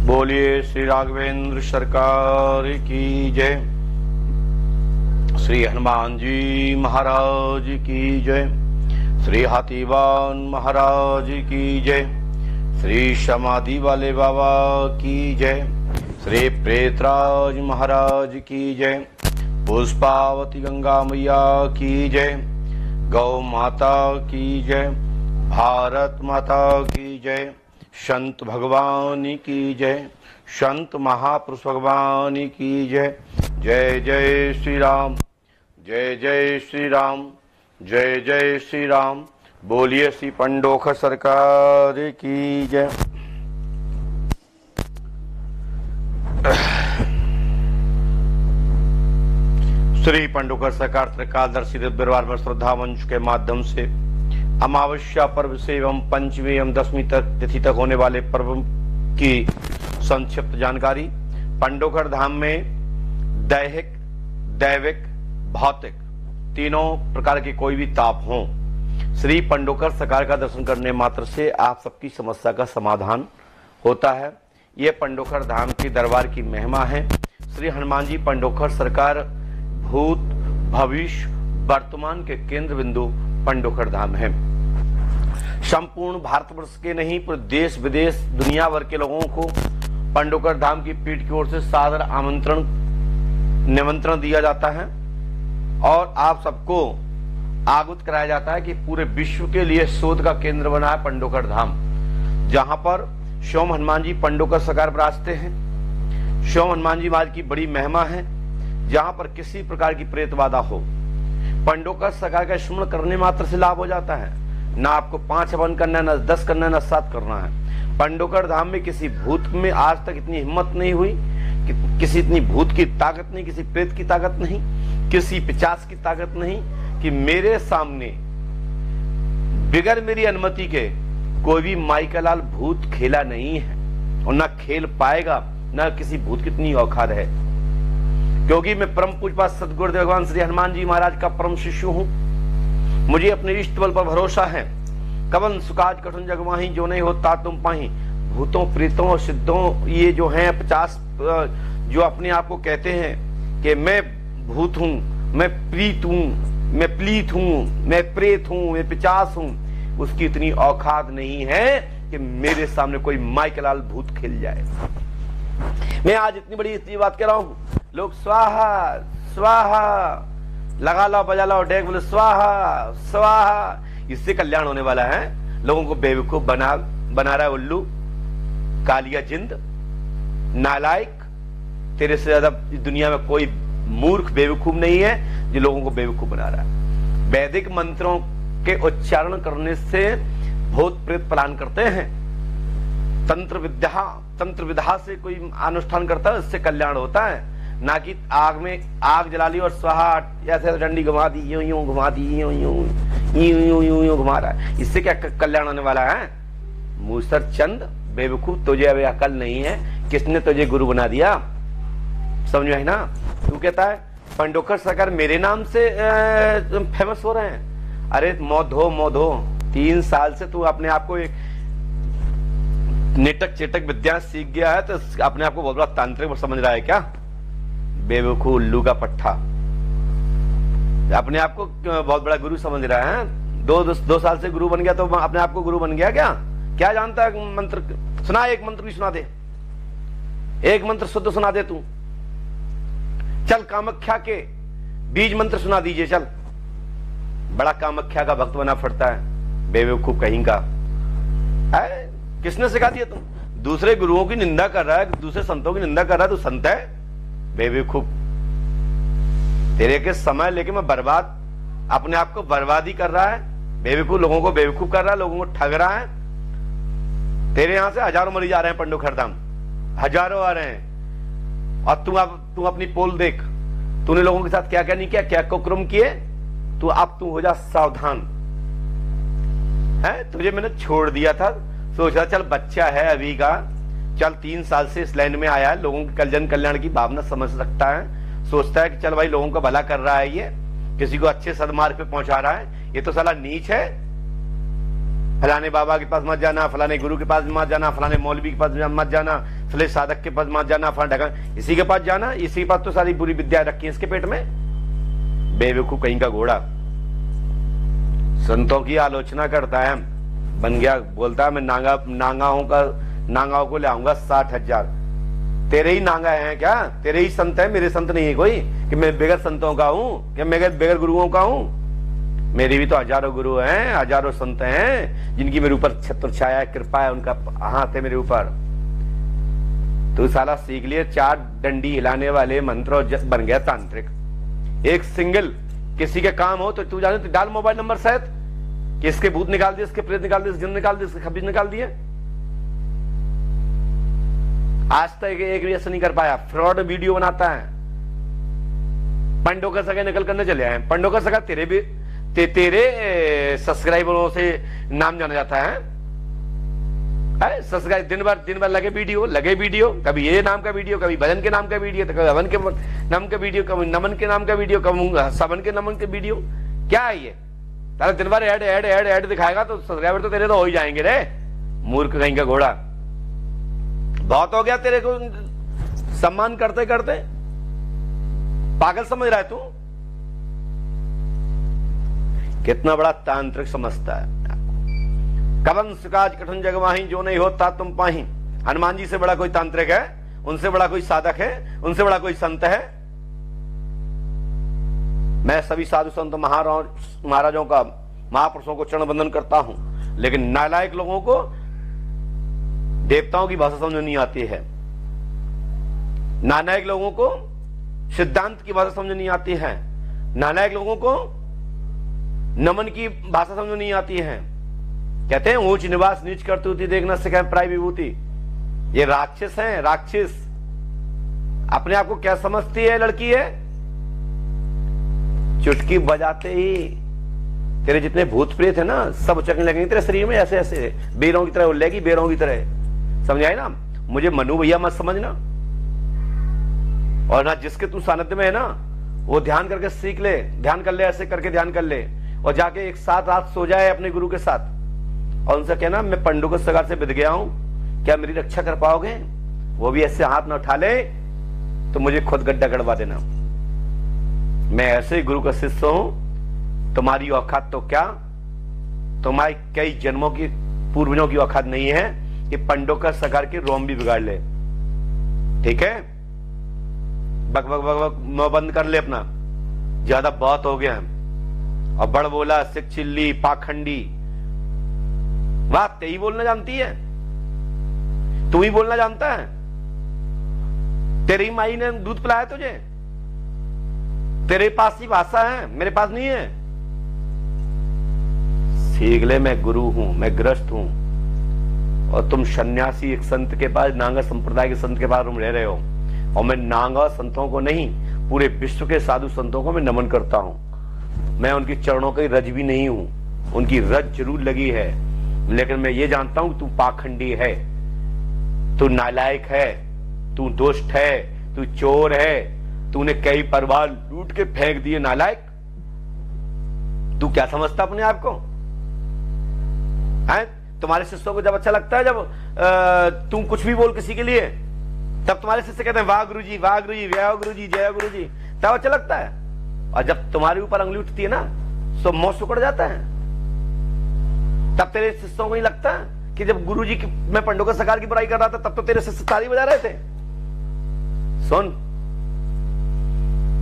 बोलिए श्री राघवेंद्र सरकार की जय। श्री हनुमान जी महाराज की जय। श्री हाथीवान महाराज की जय। श्री समाधि वाले बाबा की जय। श्री प्रेतराज महाराज की जय। पुष्पावती गंगा मैया की जय। गौ माता की जय। भारत माता की जय। संत भगवान की जय। संत महापुरुष भगवान की जय। जय जय श्री राम। जय जय श्री राम। जय जय श्री राम। बोलिए श्री पंडोखर सरकार की जय। श्री पंडोखर सरकार त्रिकालदर्शी दिव्यवार में श्रद्धा मंच के माध्यम से अमावस्या पर्व से एवं पंचमी एवं दसवीं तिथि तक होने वाले पर्व की संक्षिप्त जानकारी। पंडोखर धाम में दैहिक, दैविक, भौतिक तीनों प्रकार के कोई भी ताप हो, श्री पंडोखर सरकार का दर्शन करने मात्र से आप सबकी समस्या का समाधान होता है। ये पंडोखर धाम की दरबार की महिमा है। श्री हनुमान जी पंडोखर सरकार भूत, भविष्य, वर्तमान के केंद्र बिंदु पंडोखर धाम है। संपूर्ण भारतवर्ष के नहीं पूरे देश विदेश दुनिया भर के लोगों को पंडोखर धाम की पीठ की ओर से सादर निमंत्रण दिया जाता है और आप सबको अवगत कराया जाता है कि पूरे विश्व के लिए शोध का केंद्र बना है पंडोखर धाम, जहां पर स्वयं हनुमान जी पंडोखर सरकार विराजते हैं। स्वयं हनुमान जी महाराज की बड़ी महिमा है, जहां पर किसी प्रकार की प्रेत बाधा हो पंडोखर सरकार का स्मरण करने मात्र से लाभ हो जाता है। ना आपको 5 हवन करना है, ना 10 करना है, ना 7 करना है। पंडोखर धाम में किसी भूत में आज तक इतनी हिम्मत नहीं हुई, किसी इतनी भूत की ताकत नहीं, किसी प्रेत की ताकत नहीं, किसी पिशाच की ताकत नहीं कि मेरे सामने बिगर मेरी अनुमति के कोई भी माई का लाल भूत खेला नहीं है और ना खेल पाएगा। ना किसी भूत की इतनी औकात है, क्योंकि मैं परम पूज्य सदगुरुदेव भगवान श्री हनुमान जी महाराज का परम शिष्य हूं। मुझे अपने इष्ट बल पर भरोसा है। कवन सुकाज कठिन जग माही, जो नहीं होता तुम पाही। भूतों, प्रीतों और सिद्धों ये जो हैं 50 जो अपने आप को कहते हैं कि मैं भूत हूं, मैं प्रीत हूं, मैं प्लीत हूं, मैं प्रेत हूं, मैं पिचास हूं, उसकी इतनी औकात नहीं है कि मेरे सामने कोई माई के लाल भूत खेल जाए। मैं आज इतनी बड़ी बात कह रहा हूं, लोग स्वाहा स्वाहा लगा लो, बजा लो, डेग बोले स्वाहा स्वाहा, इससे कल्याण होने वाला है। लोगों को बेवकूफ बना रहा है उल्लू, कालिया जिंद, नालायक। तेरे से ज्यादा दुनिया में कोई मूर्ख बेवकूफ नहीं है जो लोगों को बेवकूफ बना रहा है। वैदिक मंत्रों के उच्चारण करने से भूत प्रेत पलायन करते हैं। तंत्र विधा से कोई अनुष्ठान करता है, उससे कल्याण होता है। ना कि आग में आग जला ली और स्वाहा ऐसे डंडी घुमा दी, यूं यूं घुमा दी, यूं यूं यूं यूं यूं यूं घुमा रहा है। इससे क्या कल्याण होने वाला है? मूसर चंद बेवकूफ, तुझे अभी अकल नहीं है। किसने तुझे गुरु बना दिया? समझ में है ना? तू कहता है पंडोखर सरकार मेरे नाम से फेमस हो रहे हैं। अरे मोधो 3 साल से तू अपने आप को एक नेटक चेटक विद्या सीख गया है, तो अपने आप को बहुत बड़ा तांत्रिक समझ रहा है क्या? बेवकूफ उल्लू का पट्टा, अपने आप को बहुत बड़ा गुरु समझ रहा है। 2 साल से गुरु बन गया तो अपने आप को गुरु बन गया क्या? क्या जानता है मंत्र? सुना, एक मंत्र भी सुना दे, एक मंत्र शुद्ध सुना दे तू। चल कामाख्या के बीज मंत्र सुना दीजिए, चल। बड़ा कामाख्या का भक्त बना फटता है, बेवकूफ कहीं का। किसने सिखा दिया तुम? दूसरे गुरुओं की निंदा कर रहा है, दूसरे संतों की निंदा कर रहा है, तू संत है? बेवकूफ। तेरे के समय लेके मैं बर्बाद, अपने आप को बर्बादी कर रहा है। बेवकूफ लोगों को बेवकूफ कर रहा है, लोगों को ठग रहा है। तेरे यहां से हजारों मरीज आ रहे हैं पंडोखर धाम, हजारों आ रहे हैं। और तू अपनी पोल देख, तूने लोगों के साथ क्या क्या नहीं किया, क्या कुकर्म किए। तू हो जा सावधान है। तुझे मैंने छोड़ दिया था, सोचा चल बच्चा है अभी का, चल 3 साल से इस लाइन में आया है, लोगों के कल्याण की भावना समझ सकता है, सोचता है कि चल भाई लोगों का भला कर रहा है, ये किसी को अच्छे सदमार्ग पे पहुंचा रहा है। ये तो साला नीच है। फलाने बाबा के पास मत जाना, फलाने गुरु के पास मत जाना, फलाने मौलवी के पास मत जाना, फले साधक के पास मत जाना, फला ढका, इसी के पास जाना, इसी के पास तो सारी बुरी विद्या रखी है इसके पेट में। बेवकूफ कहीं का घोड़ा संतों की आलोचना करता है, बन गया, बोलता है मैं नांगाओं को ले आऊंगा 60,000। तेरे ही नांगा हैं क्या? तेरे ही संत है, मेरे संत नहीं है कोई कि मैं बेगर संतों का हूं, कि मैं बेगर गुरुओं का हूं। मेरे भी तो हजारों गुरु हैं, हजारों संत हैं जिनकी मेरे ऊपर छत्र छाया है, कृपा है, उनका हाथ है मेरे ऊपर। तू साला सीख लिए 4 डंडी हिलाने वाले मंत्र और जस बन गया तांत्रिक। एक सिंगल किसी के काम हो तो तू जाने तो डाल मोबाइल नंबर सहित कि इसके भूत निकाल दिए, इसके प्रेत निकाल दिए, इसके जिन निकाल दिए, इसके खबीज निकाल दिए। आज तक एक भी ऐसा नहीं कर पाया। फ्रॉड वीडियो बनाता है, पंडों का सगा नकल करने चले आए। पंडों का सगा तेरे सब्सक्राइबरों से नाम जाना जाता है। सब्सक्राइब दिन भर लगे वीडियो, कभी ये नाम का वीडियो, कभी भजन के नाम का वीडियो, तो कभी हवन के नाम का वीडियो, कभी नमन के नाम का वीडियो, कभी सबन के नमन के वीडियो। क्या है ये? तारा दिन भर ऐड दिखाएगा तो सब्सक्राइबर तो तेरे तो हो ही जाएंगे रे, मूर्ख कहीं का घोड़ा। बहुत हो गया तेरे को सम्मान करते करते, पागल समझ रहा है तू? कितना बड़ा तांत्रिक समझता है। कवन सुकाज कठिन जगवाही जो नहीं होता तुम पाही। हनुमान जी से बड़ा कोई तांत्रिक है? उनसे बड़ा कोई साधक है? उनसे बड़ा कोई संत है? मैं सभी साधु संत महाराजों का, महापुरुषों को चरण बंदन करता हूं, लेकिन नालायक लोगों को देवताओं की भाषा समझ नहीं आती है, नालायक लोगों को सिद्धांत की भाषा समझ नहीं आती है, नालायक लोगों को नमन की भाषा समझ नहीं आती है। कहते हैं ऊंच निवास नीच करतूती देखना सिखाए प्राय विभूति। ये राक्षस हैं, राक्षस। अपने आप को क्या समझती है लड़की है? चुटकी बजाते ही तेरे जितने भूत प्रेत है ना, सब उचकने लगेंगे तेरे शरीर में, ऐसे ऐसे बेरों की तरह उल्लेगी, बेरों की तरह। समझ आए ना? मुझे मनु भैया मत समझना। और ना जिसके तू सानिध्य में है ना, वो ध्यान करके सीख ले, ध्यान कर ले, ऐसे करके ध्यान कर ले, और जाके एक साथ रात सो जाए अपने गुरु के साथ, और उनसे कहना मैं पंडू के सगार से बिध गया हूं, क्या मेरी रक्षा कर पाओगे? वो भी ऐसे हाथ न उठा ले तो मुझे खुद गड्ढा गड़वा देना। मैं ऐसे गुरु का शिष्य हूं, तुम्हारी औकात तो क्या, तुम्हारी कई जन्मों की पूर्वजों की औकात नहीं है कि पंडों का सगार के रोम भी बिगाड़ ले। ठीक है? बक बक बक बक मुंह बंद कर ले अपना, ज्यादा बहुत हो गया है। और बड़ बोला, सिख चिल्ली, पाखंडी, वाह ते ही बोलना जानती है, तू ही बोलना जानता है। तेरी माई ने दूध पिलाया तुझे, तेरे पास ही भाषा है, मेरे पास नहीं है। सीख ले, मैं गुरु हूं, मैं ग्रस्त हूं, और तुम सन्यासी एक संत के पास, नांगा संप्रदाय के संत के पास तुम रह रहे हो, और मैं नांगा संतों को नहीं, पूरे विश्व के साधु संतों को मैं नमन करता हूं। मैं उनके चरणों की रज भी नहीं हूं, उनकी रज जरूर लगी है, लेकिन मैं ये जानता हूं कि तू पाखंडी है, तू नालायक है, तू दुष्ट है, तू चोर है, तूने कई परिवार लूट के फेंक दिए। नालायक, तू क्या समझता अपने आप को है? तुम्हारे शिष्यों को जब अच्छा लगता है, जब तुम कुछ भी बोल किसी के लिए, तब तुम्हारे शिष्य कहते हैं वाह गुरु जी, वाह गुरु जी, जय गुरु जी, जय गुरु जी, तब अच्छा लगता है। और जब तुम्हारे ऊपर अंगली उठती है ना, तो मुंह सुकड़ जाता है। तब तेरे शिष्यों को नहीं लगता कि जब गुरु जी की, मैं पंडों का सगार की बुराई कर रहा था, तब तो तेरे शिष्य ताली बजा रहे थे। सुन,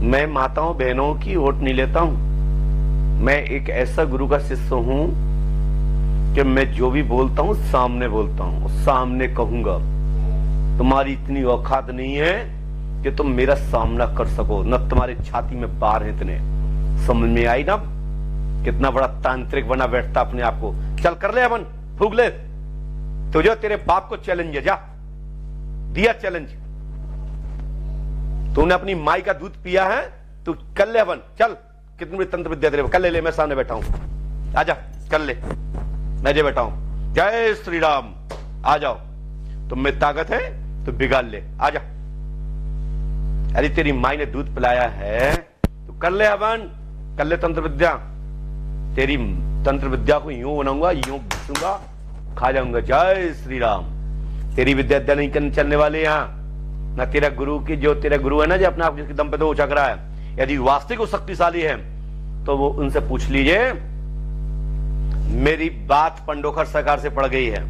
मैं माताओं बहनों की वोट नहीं लेता हूं। मैं एक ऐसा गुरु का शिष्य हूं कि मैं जो भी बोलता हूं सामने बोलता हूं, सामने कहूंगा। तुम्हारी इतनी औकात नहीं है कि तुम मेरा सामना कर सको, न तुम्हारे छाती में बार है इतने। समझ में आई ना? कितना बड़ा तांत्रिक बना बैठता अपने आप को। चल कर ले अपन, फूक ले। तुझे तेरे बाप को चैलेंज है, जा दिया चैलेंज। तूने अपनी माई का दूध पिया है, तू कर ले अपन, चल। कितनी बड़ी तंत्र विद्या तेरे, कर ले, मैं सामने बैठा हूं, आजा कर ले, मैं जो बैठा हूं। जय श्री राम, आ जाओ। तुम में ताकत है तो बिगाड़ ले, आजा। अरे तेरी माई ने दूध पिलाया है, तो कर ले अपन, कर ले तंत्र विद्या। तेरी तंत्र विद्या को यूं बनाऊंगा, यूं घुसूंगा, खा जाऊंगा। जय श्री राम। तेरी विद्या नहीं चलने वाले यहाँ, ना तेरा गुरु की, जो तेरा गुरु है ना, जो अपने आप जिसके दम पे तो उछक रहा है, यदि वास्तविक वो शक्तिशाली है तो वो उनसे पूछ लीजिए। मेरी बात पंडोकर सरकार से पड़ गई है,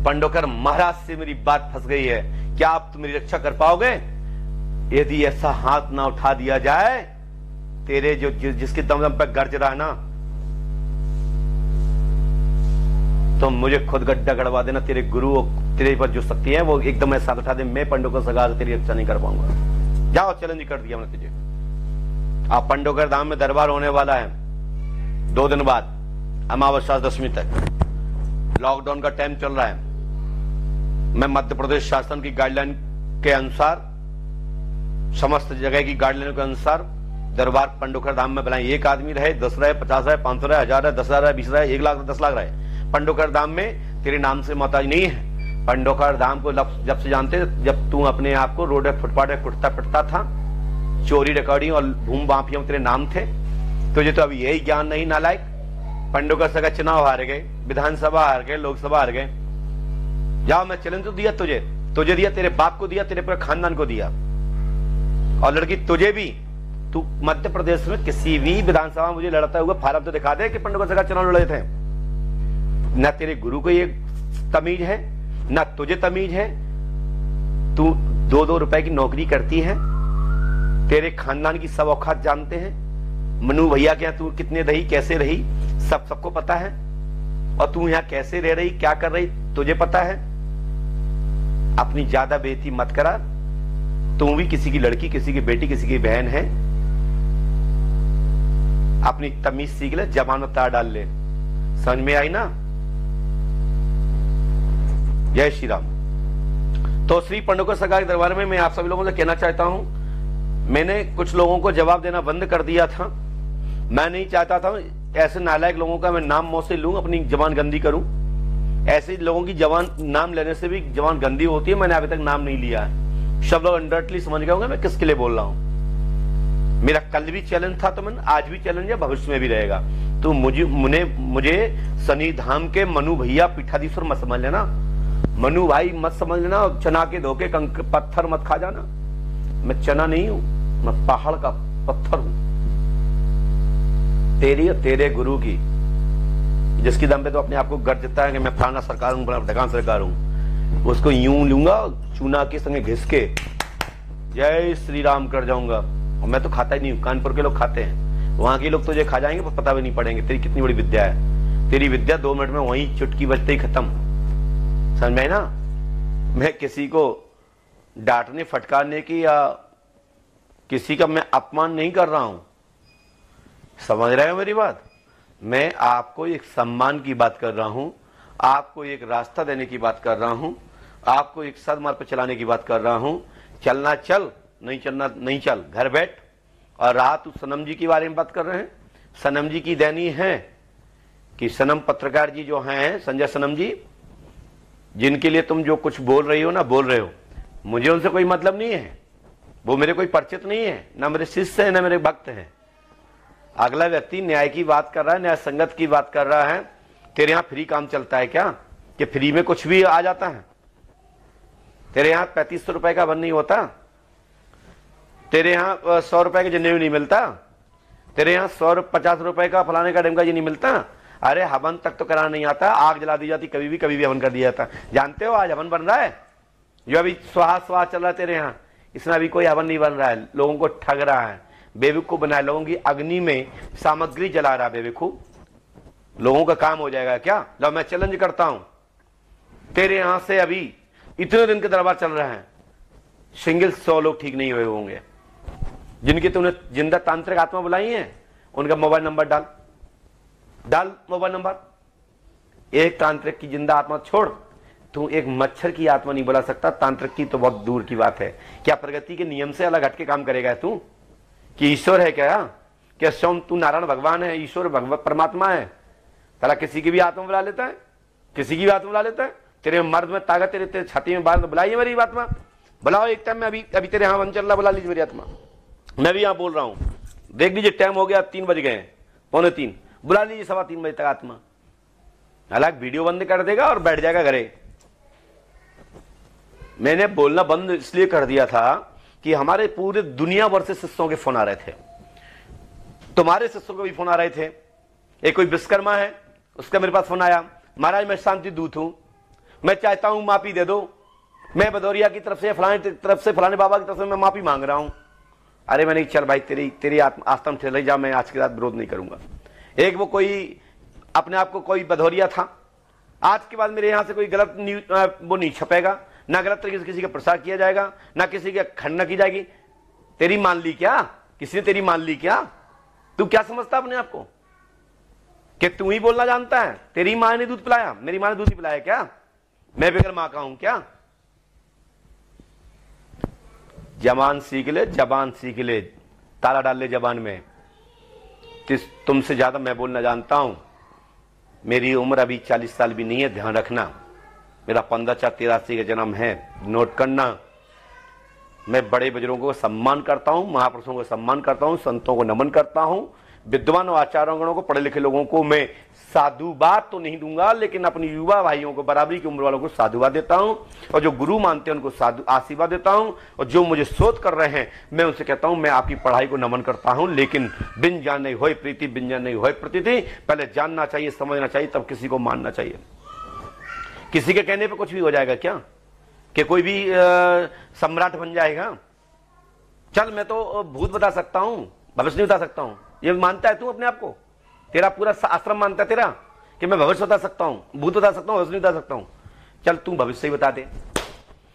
पंडोकर महाराज से मेरी बात फंस गई है, क्या आप तो मेरी रक्षा कर पाओगे? यदि ऐसा हाथ ना उठा दिया जाए, तेरे जो जिसके दम पे गर्ज रहा है ना, तो मुझे खुद गड्ढा गड़वा देना। तेरे गुरु तेरे पर जो शक्ति है वो एकदम ऐसा उठा दे, मैं पंडोकर सरकार से तेरी रक्षा नहीं कर पाऊंगा। जाओ, चैलेंज कर दिया मैंने तुझे। आप पंडोकर धाम में दरबार होने वाला है 2 दिन बाद, अमावस्या दशमी तक। लॉकडाउन का टाइम चल रहा है। मैं मध्य प्रदेश शासन की गाइडलाइन के अनुसार, समस्त जगह की गाइडलाइन के अनुसार दरबार पंडोकर धाम में बनाए। 1 आदमी रहे, 10 रहे, 50 रहे, 500 रहे, 1000 रहे, 10,000 रहे, 20 रहे, 1 लाख, 10 लाख रहे। पंडोकर धाम में तेरे नाम से मोहताज नहीं है। पंडोकर धाम को जब से जानते, जब तू अपने आप को रोड फुटपाथ पे कुटता पिटता था, चोरी डकौड़ी और भूम माफिया तेरे नाम थे, तुझे तो अभी यही ज्ञान नहीं। नालायक, पंडोकर सगा चुनाव हार गए, विधानसभा हार गए, लोकसभा हार गए। जाओ, मैं चैलेंज तो दिया तुझे दिया, तेरे बाप को दिया, तेरे पूरे खानदान को दिया, और लड़की तुझे भी। तू मध्य प्रदेश में किसी भी विधानसभा में मुझे लड़ता हुआ फार्म तो दिखा दे कि पंडोकर सगा चुनाव लड़े थे। ना तेरे गुरु को ये तमीज है, ना तुझे तमीज है। तू 2-2 रुपए की नौकरी करती है, तेरे खानदान की सब औकात जानते हैं। मनु भैया के यहाँ तू कितने रही, कैसे रही, सबको पता है। और तू यहाँ कैसे रह रही, क्या कर रही, तुझे पता है। अपनी ज्यादा बेइज्जती मत करा। तू भी किसी की लड़की, किसी की बेटी, किसी की बहन है। अपनी तमीज सीख ले, जबान में तार डाल ले। समझ में आई ना? जय श्री राम। तो श्री पंडोकर सरकार के दरबार में मैं आप सभी लोगों से कहना चाहता हूं, मैंने कुछ लोगों को जवाब देना बंद कर दिया था। मैं नहीं चाहता था ऐसे नालायक लोगों का मैं नाम मुंह से लूं, अपनी जबान गंदी करूं। ऐसे लोगों की जबान नाम लेने से भी जबान गंदी होती है। मैंने अभी तक नाम नहीं लिया है। सब लोग अनडर्टली समझ गए होंगे मैं किसके लिए बोल रहा हूं। मेरा कल भी चैलेंज था, तो मैं आज भी चैलेंज है, भविष्य में भी रहेगा। तो मुझे शनि धाम के मनु भैया पीठाधीश्वर मत समझ लेना, मनु भाई मत समझ लेना। चना के धोखे पत्थर मत खा जाना। मैं चना नहीं हूं, मैं पहाड़ का पत्थर हूं। तेरी और तेरे गुरु की, जिसकी दम पे तो अपने आप को गर्जता है कि मैं फलाना सरकार हूं, ढकान सरकार हूं, उसको यूं लूंगा चूना के संगे घिस के जय श्री राम कर जाऊंगा। और मैं तो खाता ही नहीं हूं, कानपुर के लोग खाते हैं, वहां के लोग तुझे खा जाएंगे, पता भी नहीं पड़ेंगे तेरी कितनी बड़ी विद्या है। तेरी विद्या 2 मिनट में वहीं चुटकी बजते ही खत्म। समझ में ना? मैं किसी को डांटने फटकारने की या किसी का मैं अपमान नहीं कर रहा हूं। समझ रहे हो मेरी बात? मैं आपको एक सम्मान की बात कर रहा हूं, आपको एक रास्ता देने की बात कर रहा हूं, आपको एक सदमार्ग पर चलाने की बात कर रहा हूं। चलना चल, नहीं चलना नहीं चल, घर बैठ। और रहा तू सनम जी के बारे में बात कर रहे हैं, सनम जी की दैनी है कि सनम पत्रकार जी जो हैं, संजय सनम जी, जिनके लिए तुम जो कुछ बोल रही हो ना, बोल रहे हो, मुझे उनसे कोई मतलब नहीं है। वो मेरे कोई परिचित नहीं है, ना मेरे शिष्य है, ना मेरे भक्त हैं। अगला व्यक्ति न्याय की बात कर रहा है, न्याय संगत की बात कर रहा है। तेरे यहां फ्री काम चलता है क्या, कि फ्री में कुछ भी आ जाता है? तेरे यहां 3500 रुपए का वन नहीं होता? तेरे यहां 100 रुपए का जनेऊ नहीं मिलता? तेरे यहां 150 रुपए का फलाने का ढंग का जी नहीं मिलता? अरे हवन तक तो कराना नहीं आता, आग जला दी जाती, कभी भी हवन कर दिया जाता। जानते हो आज हवन बन रहा है, जो अभी स्वाहा चल रहा है तेरे यहाँ, इसमें अभी कोई हवन नहीं बन रहा है। लोगों को ठग रहा है, बेवकूफ बनाया, लोगों की अग्नि में सामग्री जला रहा है बेवकूफ। लोगों का काम हो जाएगा क्या? लो मैं चैलेंज करता हूं, तेरे यहां से अभी इतने दिन के दरबार चल रहे हैं, सिंगल 100 लोग ठीक नहीं हुए होंगे। जिनकी तूने जिंदा तांत्रिक आत्मा बुलाई है, उनका मोबाइल नंबर डाल मोबाइल नंबर। एक तांत्रिक की जिंदा आत्मा छोड़, तू एक मच्छर की आत्मा नहीं बुला सकता। तांत्रिक की तो बहुत दूर की बात है। क्या प्रगति के नियम से अलग हटके काम करेगा तू? कि ईश्वर है क्या स्वयं तू नारायण भगवान है, ईश्वर परमात्मा है? तारा किसी की भी आत्मा बुला लेता है, किसी की भी आत्मा बुला लेता है। तेरे मर्द में ताकत, तेरे छाती में बात, बुलाइए मेरी आत्मा, बुलाओ एक टाइम में। अभी तेरे यहाँ वन चल रहा, बुला लीजिए मेरी आत्मा। मैं भी यहाँ बोल रहा हूँ, देख लीजिए टाइम हो गया, 3 बज गए, 2:45, बुला लीजिए 3:15 बजे तक आत्मा। अलग वीडियो बंद कर देगा और बैठ जाएगा घरे। मैंने बोलना बंद इसलिए कर दिया था कि हमारे पूरे दुनिया भर से शिष्यों के फोन आ रहे थे, तुम्हारे शिष्यों को भी फोन आ रहे थे। एक कोई विश्वकर्मा है, उसका मेरे पास फोन आया, महाराज मैं शांति दूत हूं, मैं चाहता हूं माफी दे दो, मैं भदौरिया की तरफ से फलाने बाबा की तरफ से मैं माफी मांग रहा हूं। अरे मैंने चल भाई तेरी आस्था में ठहर जा, मैं आज के रात विरोध नहीं करूंगा। एक वो कोई अपने आप को कोई भदौरिया था, आज के बाद मेरे यहां से कोई गलत न्यूज वो नहीं छपेगा, ना गलत तरीके से किसी का प्रसार किया जाएगा, ना किसी की खंडना की जाएगी। तेरी मान ली क्या? किसी ने तेरी मान ली क्या? तू क्या समझता अपने आप को कि तू ही बोलना जानता है? तेरी मां ने दूध पिलाया, मेरी मां ने दूध नहीं पिलाया क्या? मैं बगैर मां का हूं क्या? जबान सीख ले, जबान सीख ले, ताला डाल ले जबान में। तुमसे ज्यादा मैं बोलना जानता हूं। मेरी उम्र अभी 40 साल भी नहीं है, ध्यान रखना। मेरा 15/4/83 का जन्म है, नोट करना। मैं बड़े बुजुर्गों को सम्मान करता हूं, महापुरुषों को सम्मान करता हूं, संतों को नमन करता हूं, विद्वान और आचार्यों को, पढ़े लिखे लोगों को मैं साधुवाद तो नहीं दूंगा, लेकिन अपने युवा भाइयों को, बराबरी की उम्र वालों को साधुवाद देता हूं, और जो गुरु मानते हैं उनको साधु आशीर्वाद देता हूं, और जो मुझे शोध कर रहे हैं मैं उनसे कहता हूं मैं आपकी पढ़ाई को नमन करता हूं, लेकिन बिन जान नहीं होए प्रीति, बिन जान नहीं होए प्रतीति। पहले जानना चाहिए, समझना चाहिए, तब किसी को मानना चाहिए। किसी के कहने पे कुछ भी हो जाएगा क्या? कि कोई भी सम्राट बन जाएगा? चल मैं तो भूत बता सकता हूं, भविष्य नहीं बता सकता हूं। ये मानता है तू अपने आप को? तेरा पूरा आश्रम मानता है तेरा कि मैं भविष्य बता सकता हूं, भूत बता सकता हूं, भविष्य नहीं बता सकता हूं? चल तू भविष्य ही बता दे।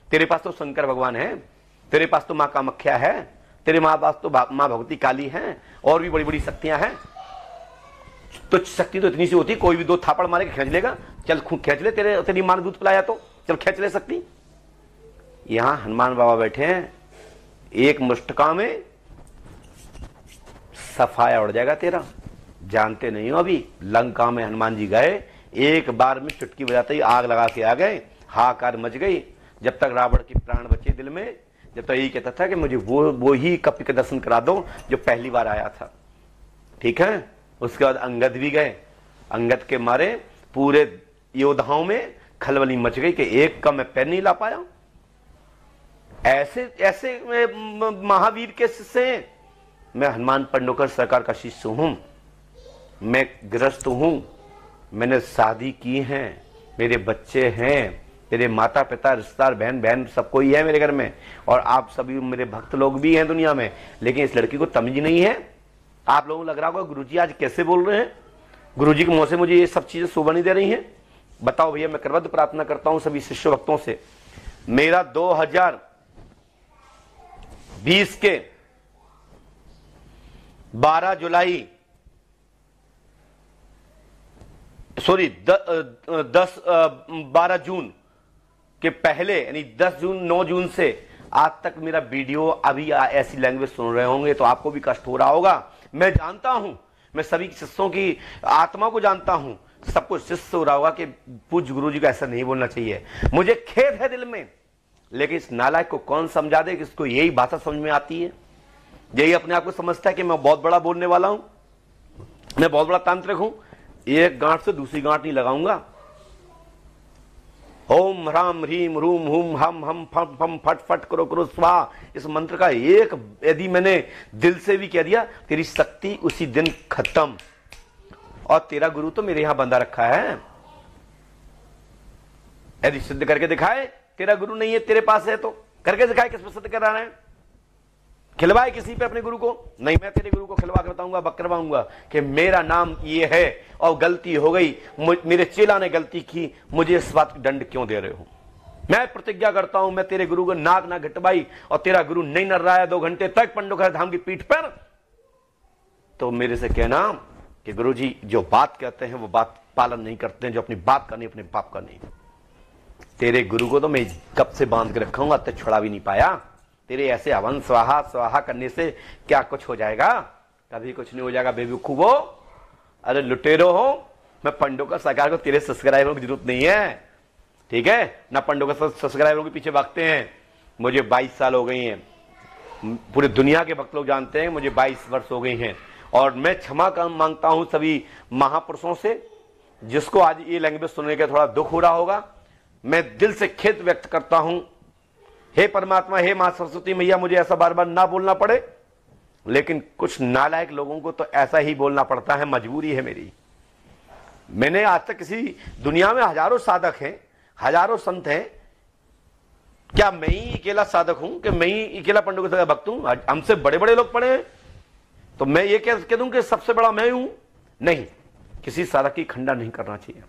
तेरे पास तो शंकर भगवान है, तेरे पास तो मां कामाख्या है, तेरे मां पास तो मां भगवती काली है, और भी बड़ी बड़ी शक्तियां हैं। तो शक्ति तो इतनी सी होती, कोई भी 2 थापड़ मारे के खींच लेगा। चल खींच ले, तेरी मां ने दूध पिलाया तो चल खींच ले शक्ति। यहां हनुमान बाबा बैठे हैं, एक मुष्टका में सफाया उड़ जाएगा तेरा। जानते नहीं हो, अभी लंका में हनुमान जी गए, एक बार में चुटकी बजाते ही आग लगा के आ गए, हाहाकार मच गई। जब तक रावण के प्राण बचे दिल में, जब तक यही कहता था कि मुझे वो ही कपि के दर्शन करा दो जो पहली बार आया था। ठीक है, उसके बाद अंगद भी गए। अंगद के मारे पूरे योद्धाओं में खलबली मच गई कि एक का मैं पैर नहीं ला पाया। ऐसे महावीर के शिष्य। मैं हनुमान पंडोकर सरकार का शिष्य हूं, मैं गृहस्थ हूं, मैंने शादी की है, मेरे बच्चे हैं, मेरे माता पिता, रिश्तेदार, बहन बहन सब कोई है मेरे घर में, और आप सभी मेरे भक्त लोग भी हैं दुनिया में। लेकिन इस लड़की को तमीज नहीं है। आप लोगों को लग रहा होगा गुरुजी आज कैसे बोल रहे हैं, गुरुजी के मुंह से मुझे ये सब चीजें शोभा नहीं दे रही हैं। बताओ भैया, मैं करवद प्रार्थना करता हूं सभी शिष्य भक्तों से। मेरा 2020 के 12 जुलाई 12 जून के पहले, यानी 10 जून 9 जून से आज तक मेरा वीडियो अभी ऐसी लैंग्वेज सुन रहे होंगे तो आपको भी कष्ट हो रहा होगा। मैं जानता हूं, मैं सभी शिष्यों की आत्मा को जानता हूं, सबको शिष्य हो रहा होगा कि पूज्य गुरुजी को ऐसा नहीं बोलना चाहिए। मुझे खेद है दिल में, लेकिन इस नालायक को कौन समझा दे कि इसको यही भाषा समझ में आती है, यही अपने आप को समझता है कि मैं बहुत बड़ा बोलने वाला हूं, मैं बहुत बड़ा तांत्रिक हूं। एक गांठ से दूसरी गांठ नहीं लगाऊंगा। ओम ह्राम ह्रीम रूम हुम हम फम फम फट फट करो करो स्वाहा, इस मंत्र का एक यदि मैंने दिल से भी कह दिया, तेरी शक्ति उसी दिन खत्म। और तेरा गुरु तो मेरे यहां बंधा रखा है, यदि सिद्ध करके दिखाए तेरा गुरु नहीं है तेरे पास है तो करके दिखाए। किस पर सिद्ध करा रहे हैं? खिलवाए किसी पे अपने गुरु को? नहीं, मैं तेरे गुरु को खिलवा कर बताऊंगा, बकरवाऊंगा कि मेरा नाम ये है और गलती हो गई, मेरे चेला ने गलती की, मुझे इस बात की दंड क्यों दे रहे हो? मैं प्रतिज्ञा करता हूं मैं तेरे गुरु को नाक ना घटवाई और तेरा गुरु नहीं नर रहा है 2 घंटे तक पंडोकर धाम की पीठ पर, तो मेरे से कहना कि गुरु जी जो बात कहते हैं वो बात पालन नहीं करते हैं, जो अपनी बात का नहीं अपने बाप का नहीं। तेरे गुरु को तो मैं कब से बांध के रखा हूं, अब तक छुड़ा भी नहीं पाया। तेरे ऐसे हवन स्वाहा स्वाहा करने से क्या कुछ हो जाएगा? कभी कुछ नहीं हो जाएगा बेवकूफ हो, अरे लुटेरो हो। मैं पंडोकर सरकार को तेरे सब्सक्राइबरों की जरूरत नहीं है, ठीक है ना? पंडोकर सब्सक्राइबरों के पीछे भागते हैं। मुझे 22 साल हो गई हैं, पूरी दुनिया के भक्त लोग जानते हैं मुझे 22 वर्ष हो गई हैं, और मैं क्षमा मांगता हूं सभी महापुरुषों से। जिसको आज ये लैंग्वेज सुनने का थोड़ा दुख हो रहा होगा, मैं दिल से खेद व्यक्त करता हूं हे परमात्मा, हे मां सरस्वती मैया, मुझे ऐसा बार बार ना बोलना पड़े, लेकिन कुछ नालायक लोगों को तो ऐसा ही बोलना पड़ता है, मजबूरी है मेरी। मैंने आज तक किसी, दुनिया में हजारों साधक हैं, हजारों संत हैं, क्या मैं ही अकेला साधक हूं कि मैं ही अकेला पंडों का भक्त हूं? हमसे बड़े बड़े लोग पढ़े हैं, तो मैं ये कह दूं कि सबसे बड़ा मैं हूं? नहीं, किसी साधक की खंडा नहीं करना चाहिए,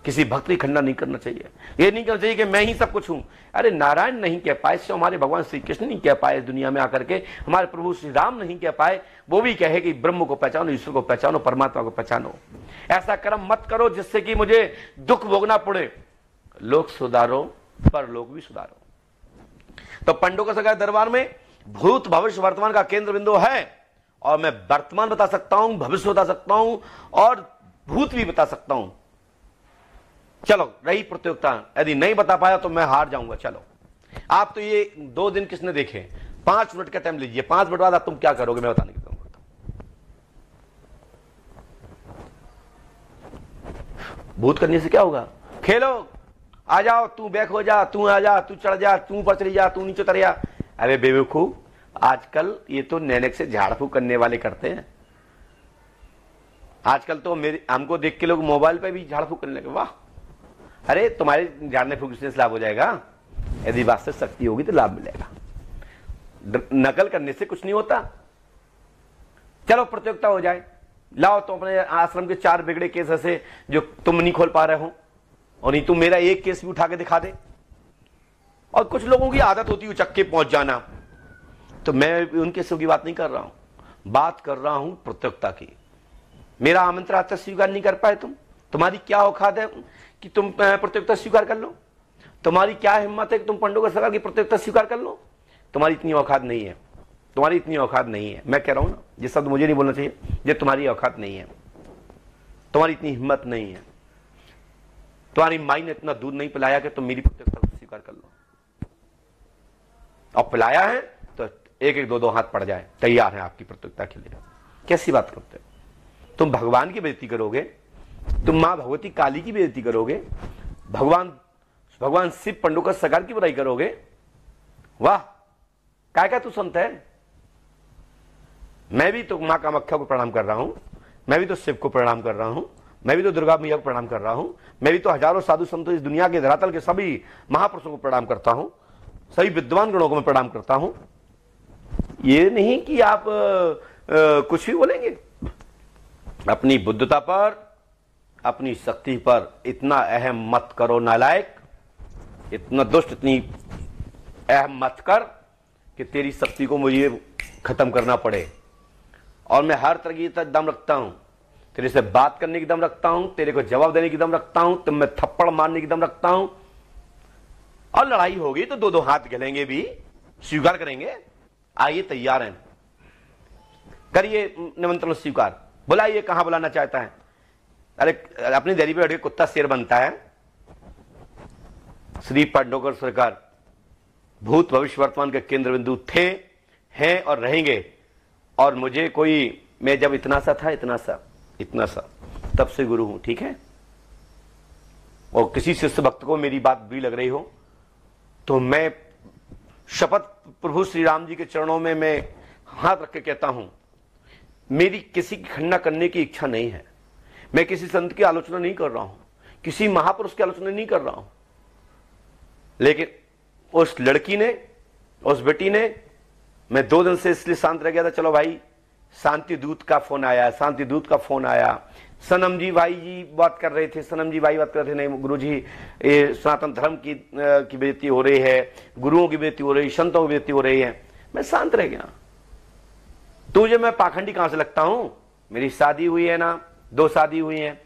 किसी भक्त की खंडा नहीं करना चाहिए। ये नहीं करना चाहिए कि मैं ही सब कुछ हूं। अरे नारायण नहीं कह पाए, इससे हमारे भगवान श्री कृष्ण नहीं कह पाए दुनिया में आकर के, हमारे प्रभु श्री राम नहीं कह पाए, वो भी कहे कि ब्रह्म को पहचानो, ईश्वर को पहचानो, परमात्मा को पहचानो। ऐसा कर्म मत करो जिससे कि मुझे दुख भोगना पड़े। लोक सुधारो, पर लोग भी सुधारो। तो पंडों का सगा दरबार में भूत भविष्य वर्तमान का केंद्र बिंदु है, और मैं वर्तमान बता सकता हूं, भविष्य बता सकता हूं, और भूत भी बता सकता हूं। चलो रही प्रतियोगिता, यदि नहीं बता पाया तो मैं हार जाऊंगा। चलो, आप तो ये 2 दिन किसने देखे? 5 मिनट का टाइम लीजिए, 5 मिनट बाद आप तुम क्या करोगे मैं बताने की दूंगा। भूत करने से क्या होगा? खेलो, आ जाओ, तू बैक हो जा, तू आ जा, तू चढ़ जा, तू ऊपर चली जा, तू नीचे उतर जा। अरे बेवकूफ, आजकल ये तो नैनक से झाड़ फूक करने वाले करते हैं। आजकल तो हमको देख के लोग मोबाइल पे भी झाड़ फूक करने लगे। वाह, अरे तुम्हारे झाड़ने फूकने से लाभ हो जाएगा, यदि वास्तविक शक्ति होगी तो लाभ मिलेगा। नकल करने से कुछ नहीं होता। चलो प्रतियोगिता हो जाए, लाओ तो अपने आश्रम के 4 बिगड़े केस ऐसे जो तुम नहीं खोल पा रहे हो, और नहीं तुम मेरा एक केस भी उठा के दिखा दे। और कुछ लोगों की आदत होती है उचक्के पहुंच जाना, तो मैं उन केसों की बात नहीं कर रहा हूं, बात कर रहा हूं प्रतियोगिता की। मेरा आमंत्रण आज तक स्वीकार नहीं कर पाए तुम, तुम्हारी क्या औकात है कि तुम प्रतियोगिता स्वीकार कर लो? तुम्हारी क्या हिम्मत है कि तुम पंडों का सगा की प्रतियोगिता स्वीकार कर लो? तुम्हारी इतनी औकात नहीं है, तुम्हारी इतनी औकात नहीं है। मैं कह रहा हूं ना, ये शब्द मुझे नहीं बोलना चाहिए, ये तुम्हारी औकात नहीं है, तुम्हारी इतनी हिम्मत नहीं है, तुम्हारी माई ने इतना दूध नहीं पिलाया कि तुम मेरी प्रतियोगिता को स्वीकार कर लो। और पिलाया है तो 1-1, 2-2 हाथ पड़ जाए, तैयार है आपकी प्रतियोगिता के लिए। कैसी बात करते हो? तुम भगवान की बेइज्जती करोगे, तुम मां भगवती काली की बेइज्जती करोगे, भगवान शिव पंडों का सगार की बुराई करोगे। वाह, क्या तू संत है? मैं भी तो मां कामाख्या को प्रणाम कर रहा हूं, मैं भी तो शिव को प्रणाम कर रहा हूं, मैं भी तो दुर्गा मैया को प्रणाम कर रहा हूं, मैं भी तो हजारों साधु संतों, इस दुनिया के धरातल के सभी महापुरुषों को प्रणाम करता हूं, सभी विद्वान गणों को मैं प्रणाम करता हूं। ये नहीं कि आप कुछ भी बोलेंगे। अपनी बुद्धता पर, अपनी शक्ति पर इतना अहम मत करो नालायक, इतना दुष्ट, इतनी अहम मत कर कि तेरी शक्ति को मुझे खत्म करना पड़े। और मैं हर तरह की दम रखता हूं, तेरे से बात करने की दम रखता हूं, तेरे को जवाब देने की दम रखता हूं, तुम में थप्पड़ मारने की दम रखता हूं। और लड़ाई होगी तो 2-2 हाथ गलेंगे भी, स्वीकार करेंगे। आइए, तैयार हैं, करिए निमंत्रण स्वीकार, बुलाइए, कहां बुलाना चाहता है। अरे अपनी देरी पे बैठ के कुत्ता शेर बनता है। श्री पांडोकर सरकार भूत भविष्य वर्तमान के केंद्र बिंदु थे, हैं और रहेंगे। और मुझे कोई, मैं जब इतना सा था, इतना सा तब से गुरु हूं, ठीक है। और किसी शिष्य भक्त को मेरी बात बुरी लग रही हो तो मैं शपथ प्रभु श्री राम जी के चरणों में मैं हाथ रख के कहता हूं, मेरी किसी की खंडना करने की इच्छा नहीं है। मैं किसी संत की आलोचना नहीं कर रहा हूं, किसी महापुरुष की आलोचना नहीं कर रहा हूं, लेकिन उस लड़की ने, उस बेटी ने, मैं 2 दिन से इसलिए शांत रह गया था। चलो भाई, शांति दूत का फोन आया, शांति दूत का फोन आया, सनम जी भाई जी बात कर रहे थे, सनम जी भाई बात कर रहे थे, नहीं गुरु जी ये सनातन धर्म की बेइज्जती हो रही है, गुरुओं की बेइज्जती हो रही है, संतों की बेइज्जती हो रही है। मैं शांत रह गया। तुझे मैं पाखंडी कहां से लगता हूं? मेरी शादी हुई है ना, 2 शादी हुई है।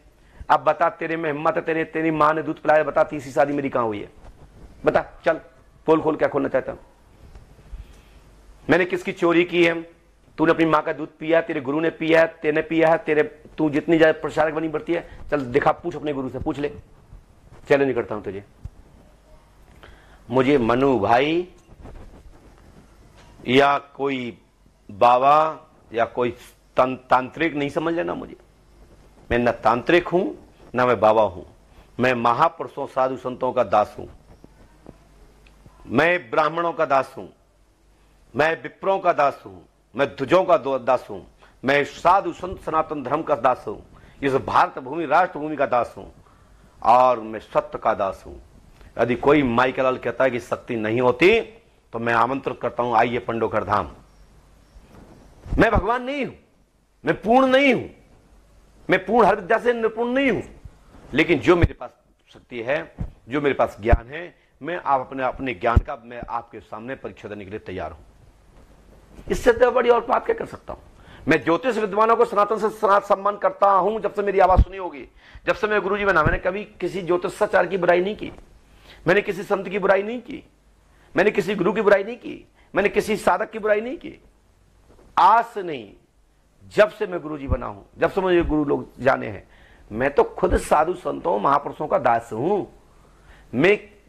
अब बता, तेरे में हिम्मत है, तेरी मां ने दूध पिलाया, बता तीसरी शादी मेरी कहां हुई है? बता, चल खोल क्या खोलना चाहता हूं? मैंने किसकी चोरी की है? तूने अपनी मां का दूध पिया, तेरे गुरु ने पिया है, तेने पिया है, तू जितनी ज्यादा प्रचारक बनी बढ़ती है। चल दिखा, पूछ अपने गुरु से, पूछ ले। चैलेंज करता हूं तुझे। मुझे मनु भाई या कोई बाबा या कोई तांत्रिक नहीं समझ लेना मुझे। मैं न तांत्रिक हूं, न मैं बाबा हूं। मैं महापुरुषों, साधु संतों का दास हूं। मैं ब्राह्मणों का दास हूं, मैं विप्रों का दास हूं, मैं ध्वजों का दास हूं, मैं साधु संत सनातन धर्म का दास हूं, इस भारत भूमि राष्ट्र भूमि का दास हूं, और मैं सत्य का दास हूं। यदि कोई माई का लाल कहता है कि शक्ति नहीं होती तो मैं आमंत्रित करता हूं, आइए पंडोकर धाम। मैं भगवान नहीं हूं, मैं पूर्ण नहीं हूं, मैं पूर्ण हर विद्या से निपुण नहीं हूं, लेकिन जो मेरे पास शक्ति है, जो मेरे पास ज्ञान है, मैं आप अपने ज्ञान का मैं आपके सामने परीक्षा देने के लिए तैयार हूं। इससे तो बड़ी और बात क्या कर सकता हूं। मैं ज्योतिष विद्वानों को सनातन से सम्मान करता हूं, जब से मेरी आवाज सुनी होगी, जब से मैं गुरुजी बना। मैंने कभी किसी ज्योतिषाचार्य की बुराई नहीं की, मैंने किसी संत की बुराई नहीं की, मैंने किसी गुरु की बुराई नहीं की, मैंने किसी साधक की बुराई नहीं की। आज से नहीं, जब से मैं गुरुजी बना हूं, जब से मुझे गुरु लोग जाने हैं, मैं तो खुद साधु संतों महापुरुषों का दास हूं।